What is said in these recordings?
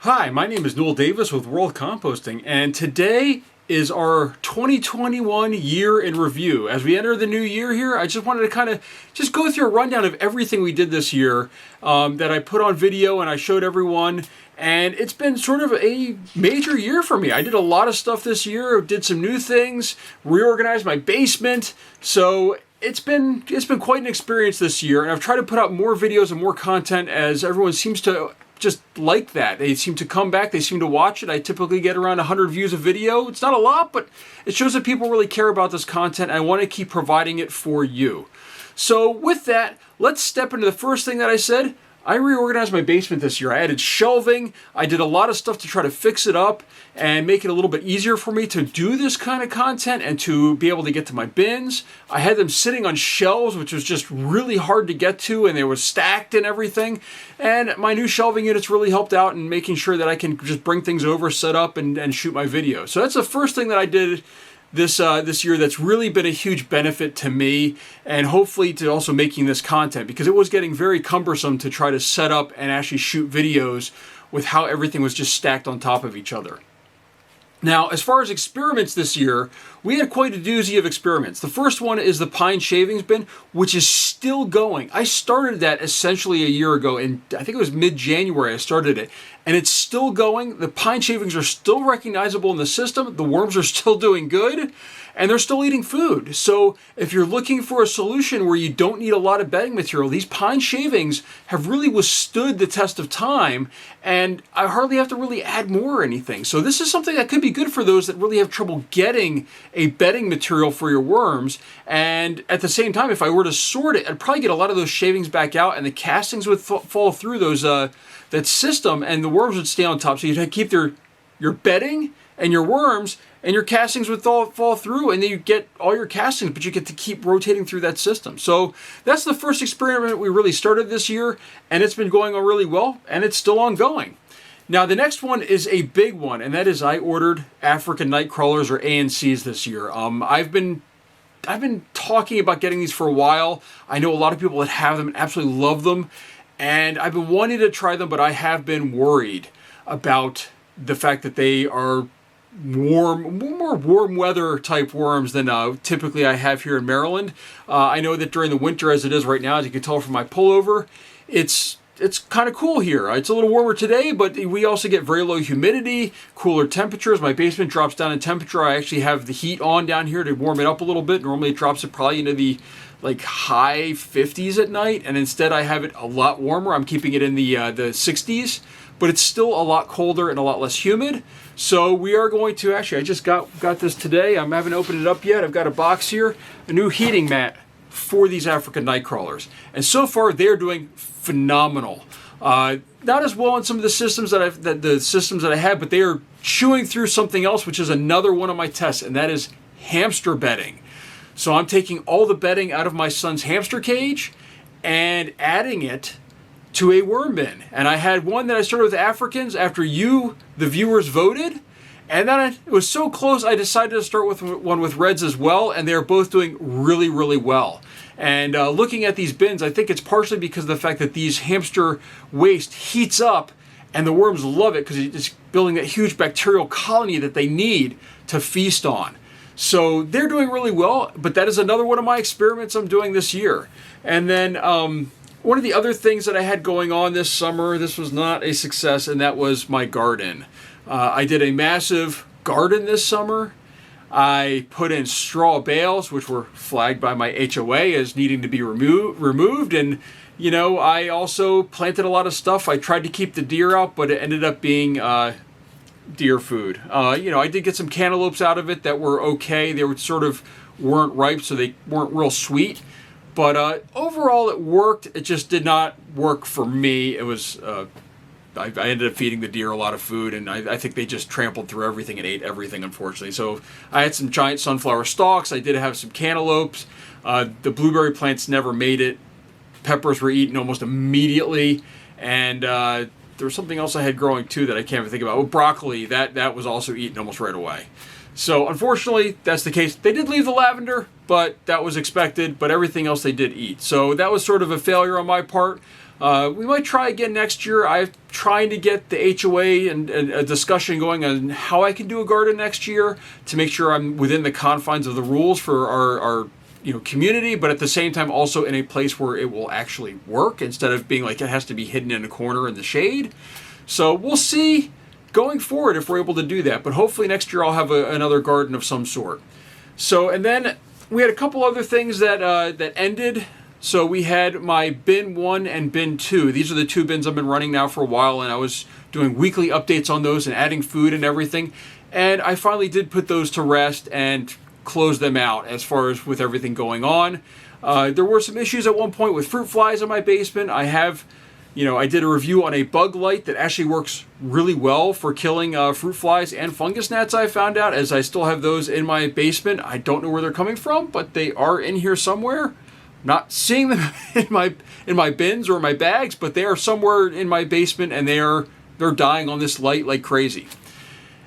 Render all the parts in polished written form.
Hi, my name is Newell Davis with World Composting, and today is our 2021 year in review. As we enter the new year here, I just wanted to kind of just go through a rundown of everything we did this year that I put on video and I showed everyone. And it's been sort of a major year for me. I did a lot of stuff this year, did some new things, reorganized my basement. So it's been quite an experience this year, and I've tried to put out more videos and more content as everyone seems to just like that. They seem to come back, they seem to watch it. I typically get around 100 views a video. It's not a lot, but it shows that people really care about this content. I want to keep providing it for you. So with that, let's step into the first thing that I said. I reorganized my basement this year. I added shelving. I did a lot of stuff to try to fix it up and make it a little bit easier for me to do this kind of content and to be able to get to my bins. I had them sitting on shelves, which was just really hard to get to, and they were stacked and everything. And my new shelving units really helped out in making sure that I can just bring things over, set up, and shoot my video. So that's the first thing that I did this year that's really been a huge benefit to me, and hopefully to also making this content, because it was getting very cumbersome to try to set up and actually shoot videos with how everything was just stacked on top of each other. Now, as far as experiments this year, we had quite a doozy of experiments. The first one is the pine shavings bin, which is still going. I started that essentially a year ago, and I think it was mid-January I started it, and it's still going. The pine shavings are still recognizable in the system. The worms are still doing good, and they're still eating food. So if you're looking for a solution where you don't need a lot of bedding material, these pine shavings have really withstood the test of time, and I hardly have to really add more or anything. So this is something that could be good for those that really have trouble getting a bedding material for your worms. And at the same time, if I were to sort it, I'd probably get a lot of those shavings back out, and the castings would fall through those that system, and the worms would stay on top. So you'd keep your bedding and your worms, and your castings would fall through, and then you get all your castings, but you get to keep rotating through that system. So that's the first experiment we really started this year, and it's been going on really well, and it's still ongoing. Now the next one is a big one, and that is I ordered African night crawlers, or ANCs, this year. I've been talking about getting these for a while. I know a lot of people that have them and absolutely love them, and I've been wanting to try them, but I have been worried about the fact that they are more warm weather type worms than typically I have here in Maryland. I know that during the winter, as it is right now, as you can tell from my pullover, it's kind of cool here. It's a little warmer today, but we also get very low humidity, cooler temperatures. My basement drops down in temperature. I actually have the heat on down here to warm it up a little bit. Normally it drops it probably into the high 50s at night, and instead I have it a lot warmer. I'm keeping it in the 60s, but it's still a lot colder and a lot less humid. So we are going to, actually, I just got this today. I haven't opened it up yet. I've got a box here, a new heating mat for these African night crawlers. And so far they're doing phenomenal. Not as well in some of the systems that I have, but they are chewing through something else, which is another one of my tests, and that is hamster bedding. So I'm taking all the bedding out of my son's hamster cage and adding it to a worm bin. And I had one that I started with Africans after you, the viewers, voted. And then it was so close, I decided to start with one with reds as well, and they're both doing really, really well. And looking at these bins, I think it's partially because of the fact that these hamster waste heats up, and the worms love it because it's building that huge bacterial colony that they need to feast on. So they're doing really well, but that is another one of my experiments I'm doing this year. And then one of the other things that I had going on this summer, this was not a success, and that was my garden. I did a massive garden this summer. I put in straw bales, which were flagged by my HOA as needing to be removed. And, you know, I also planted a lot of stuff. I tried to keep the deer out, but it ended up being deer food. You know, I did get some cantaloupes out of it that were okay. They weren't ripe, so they weren't real sweet. But overall, it worked. It just did not work for me. It was I ended up feeding the deer a lot of food, and I think they just trampled through everything and ate everything, unfortunately. So I had some giant sunflower stalks. I did have some cantaloupes. The blueberry plants never made it. Peppers were eaten almost immediately. And there was something else I had growing too that I can't even think about. Oh, broccoli. That was also eaten almost right away. So unfortunately, that's the case. They did leave the lavender, but that was expected, but everything else they did eat. So that was sort of a failure on my part. We might try again next year. I'm trying to get the HOA and a discussion going on how I can do a garden next year to make sure I'm within the confines of the rules for our community, but at the same time also in a place where it will actually work instead of being like it has to be hidden in a corner in the shade. So we'll see going forward if we're able to do that, but hopefully next year I'll have another garden of some sort. So, and then we had a couple other things that ended. So we had my bin 1 and bin 2. These are the 2 bins I've been running now for a while, and I was doing weekly updates on those and adding food and everything. And I finally did put those to rest and close them out as far as with everything going on. There were some issues at one point with fruit flies in my basement. I did a review on a bug light that actually works really well for killing fruit flies and fungus gnats, I found out, as I still have those in my basement. I don't know where they're coming from, but they are in here somewhere. Not seeing them in my bins or my bags, but they are somewhere in my basement, and they're dying on this light like crazy.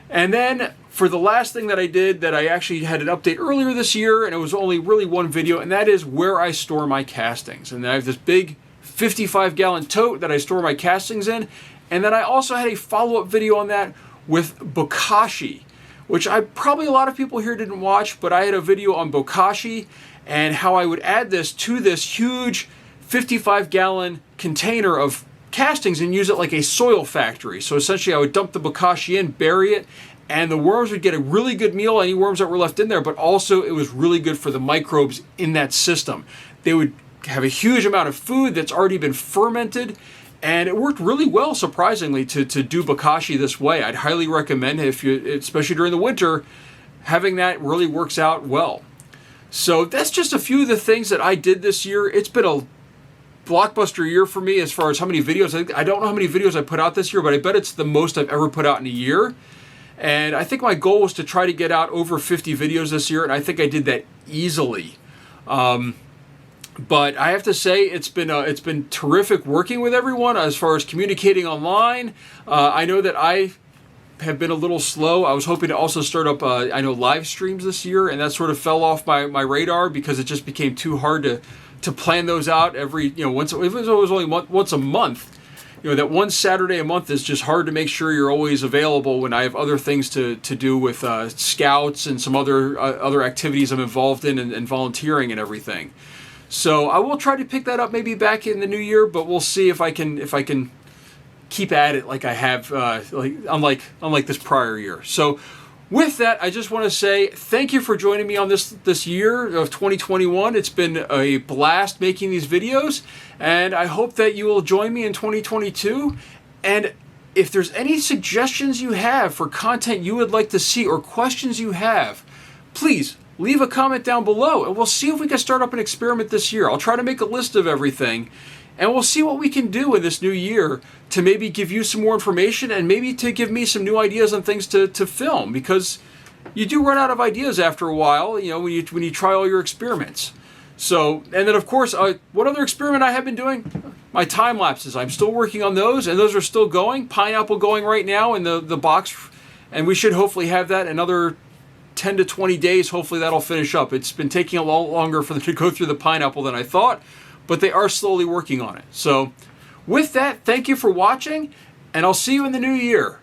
And then for the last thing that I did, that I actually had an update earlier this year, and it was only really one video, and that is where I store my castings. And I have this big 55-gallon tote that I store my castings in. And then I also had a follow-up video on that with Bokashi, which probably a lot of people here didn't watch, but I had a video on Bokashi and how I would add this to this huge 55-gallon container of castings and use it like a soil factory. So essentially I would dump the Bokashi in, bury it, and the worms would get a really good meal, any worms that were left in there, but also it was really good for the microbes in that system. They would have a huge amount of food that's already been fermented, and it worked really well, surprisingly, to do Bokashi this way. I'd highly recommend, especially during the winter, having that really works out well. So that's just a few of the things that I did this year. It's been a blockbuster year for me as far as how many videos. I don't know how many videos I put out this year, but I bet it's the most I've ever put out in a year. And I think my goal was to try to get out over 50 videos this year, and I think I did that easily. But I have to say it's been terrific working with everyone as far as communicating online. I know that I have been a little slow. I was hoping to also start up live streams this year, and that sort of fell off my radar because it just became too hard to plan those out every once. It was always only once a month. That one Saturday a month is just hard to make sure you're always available when I have other things to do with scouts and some other activities I'm involved in and volunteering and everything. So I will try to pick that up maybe back in the new year, but we'll see if I can keep at it like I have, unlike this prior year. So with that, I just want to say thank you for joining me on this year of 2021. It's been a blast making these videos, and I hope that you will join me in 2022. And if there's any suggestions you have for content you would like to see or questions you have, please leave a comment down below, and we'll see if we can start up an experiment this year. I'll try to make a list of everything, and we'll see what we can do in this new year to maybe give you some more information and maybe to give me some new ideas on things to film, because you do run out of ideas after a while, when you try all your experiments. So, and then of course, what other experiment I have been doing? My time lapses. I'm still working on those, and those are still going. Pineapple going right now in the box, and we should hopefully have that another 10 to 20 days. Hopefully that'll finish up. It's been taking a lot longer for them to go through the pineapple than I thought, but they are slowly working on it. So with that, thank you for watching, and I'll see you in the new year.